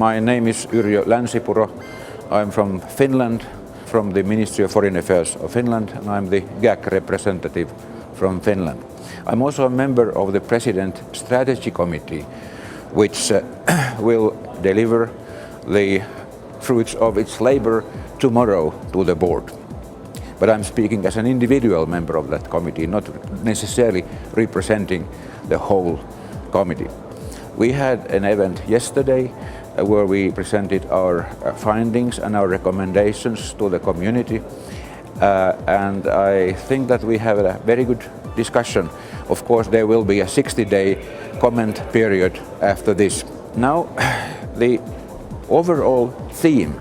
My name is Lansipuro. I'm from Finland, from the Ministry of Foreign Affairs of Finland, and I'm the GAC representative from Finland. I'm also a member of the President Strategy Committee, which will deliver the fruits of its labor tomorrow to the board. But I'm speaking as an individual member of that committee, not necessarily representing the whole committee. We had an event yesterday where we presented our findings and our recommendations to the community, and I think that we have a very good discussion. Of course, there will be a 60-day comment period after this. Now, the overall theme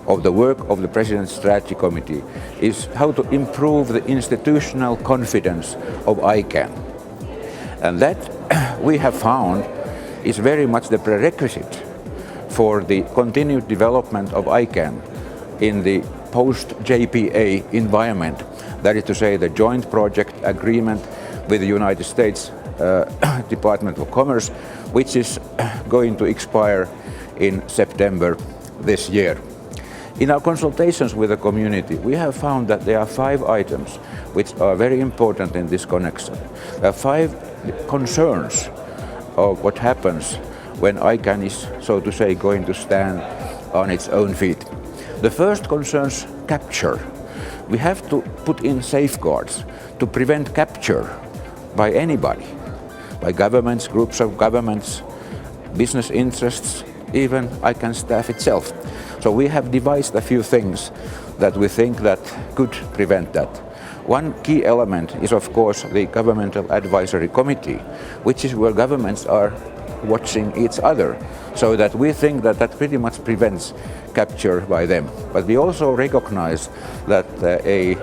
of the work of the President's Strategy Committee is how to improve the institutional confidence of ICANN. And that, we have found, is very much the prerequisite for the continued development of ICANN in the post-JPA environment. That is to say, the joint project agreement with the United States Department of Commerce, which is going to expire in September this year. In our consultations with the community, we have found that there are 5 items which are very important in this connection. There are 5 concerns of what happens when ICANN is, so to say, going to stand on its own feet. The first concerns capture. We have to put in safeguards to prevent capture by anybody, by governments, groups of governments, business interests, even ICANN staff itself. So we have devised a few things that we think that could prevent that. One key element is, of course, the Governmental Advisory Committee, which is where governments are watching each other. So that we think that that pretty much prevents capture by them. But we also recognize that a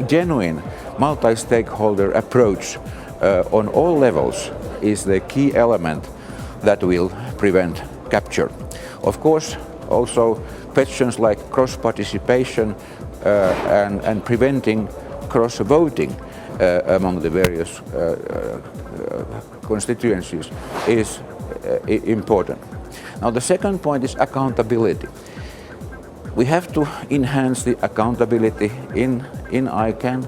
genuine multi-stakeholder approach on all levels is the key element that will prevent capture. Of course, also questions like cross-participation and preventing cross-voting among the various constituencies is important. Now, the second point is accountability. We have to enhance the accountability in ICANN.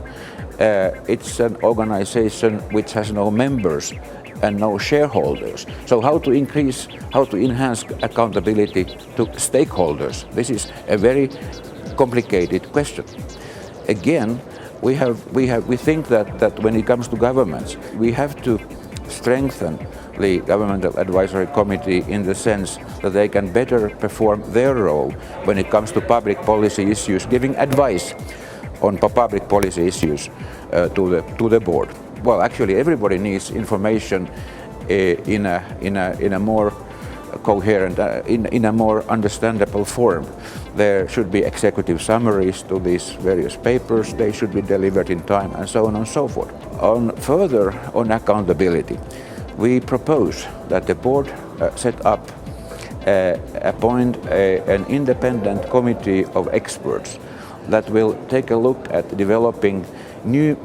It's an organization which has no members and no shareholders. So how to enhance accountability to stakeholders? This is a very complicated question. Again, we think that when it comes to governments, we have to strengthen the Governmental Advisory Committee in the sense that they can better perform their role when it comes to public policy issues, giving advice on public policy issues to the board. Well, actually, everybody needs information in a more coherent, in a more understandable form. There should be executive summaries to these various papers. They should be delivered in time, and so on and so forth. Further on accountability, we propose that the board appoint an independent committee of experts that will take a look at developing new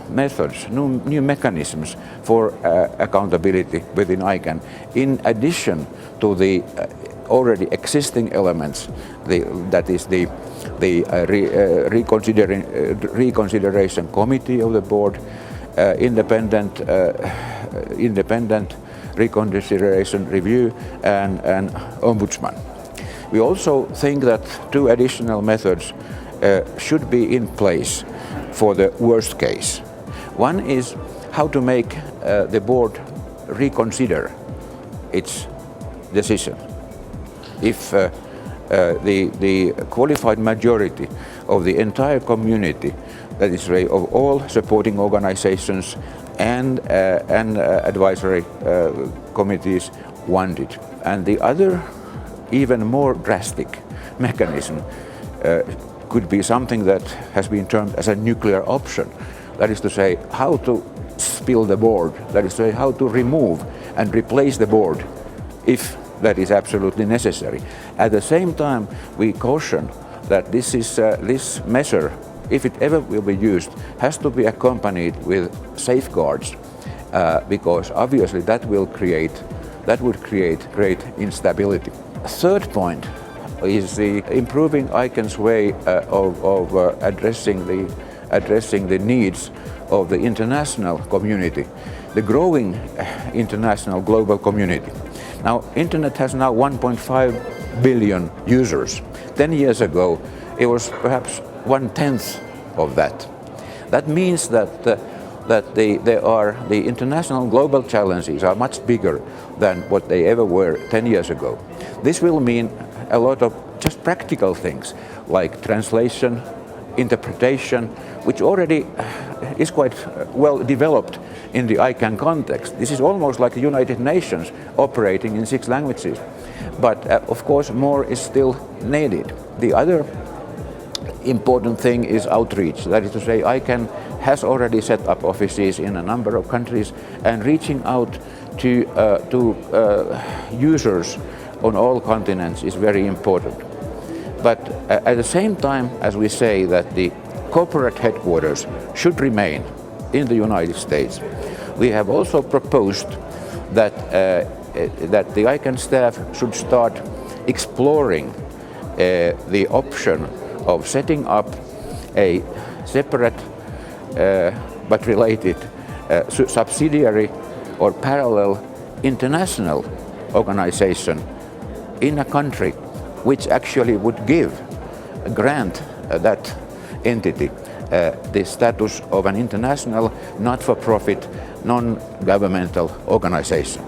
methods, new mechanisms for accountability within ICANN, in addition to the already existing elements, that is the reconsideration committee of the board, independent reconsideration review, and ombudsman. We also think that 2 additional methods should be in place for the worst case. One is how to make the board reconsider its decision. If the qualified majority of the entire community, that is of all supporting organizations and advisory committees, want it. And the other, even more drastic mechanism could be something that has been termed as a nuclear option. That is to say, how to spill the board, that is to say, how to remove and replace the board if that is absolutely necessary. At the same time, we caution that this measure, if it ever will be used, has to be accompanied with safeguards, because obviously that will create that would create great instability. Third point is the improving ICANN's way of addressing the needs of the international community, the growing international global community. Now, Internet has now 1.5 billion users. 10 years ago, it was perhaps 1/10 of that. That means that the international global challenges are much bigger than what they ever were 10 years ago. This will mean a lot of just practical things like translation, interpretation, which already is quite well developed in the ICANN context. This is almost like the United Nations operating in 6 languages. But of course, more is still needed. The other important thing is outreach. That is to say, ICANN has already set up offices in a number of countries, and reaching out to users on all continents is very important. But at the same time, as we say that the corporate headquarters should remain in the United States, we have also proposed that the ICANN staff should start exploring the option of setting up a separate but related subsidiary or parallel international organization in a country which actually would grant that entity the status of an international, not-for-profit, non-governmental organization.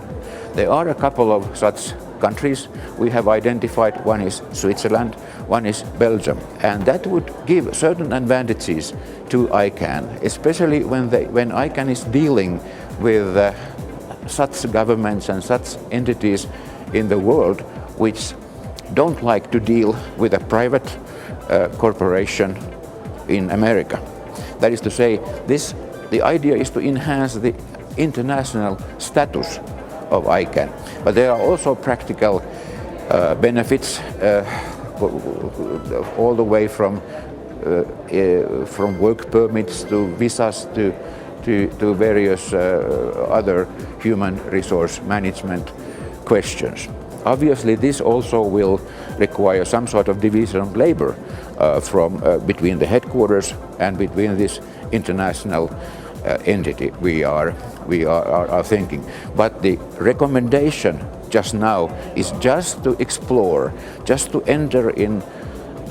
There are a couple of such countries we have identified. One is Switzerland, one is Belgium, and that would give certain advantages to ICANN, especially when ICANN is dealing with such governments and such entities in the world which don't like to deal with a private corporation in America. That is to say, the idea is to enhance the international status of ICANN. But there are also practical benefits all the way from work permits to visas to various other human resource management questions. Obviously, this also will require some sort of division of labor between the headquarters and between this international entity we are thinking. But the recommendation just now is just to explore, just to enter in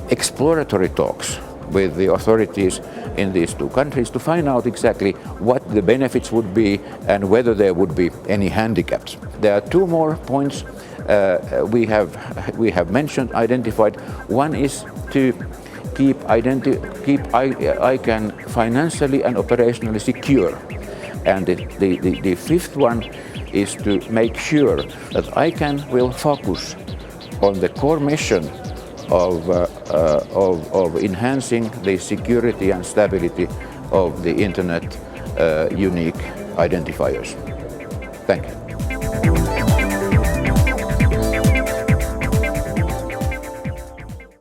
exploratory talks with the authorities in these 2 countries to find out exactly what the benefits would be and whether there would be any handicaps. There are 2 more points we have identified. One is to keep ICANN financially and operationally secure. And the 5th one is to make sure that ICANN will focus on the core mission of enhancing the security and stability of the Internet unique identifiers. Thank you.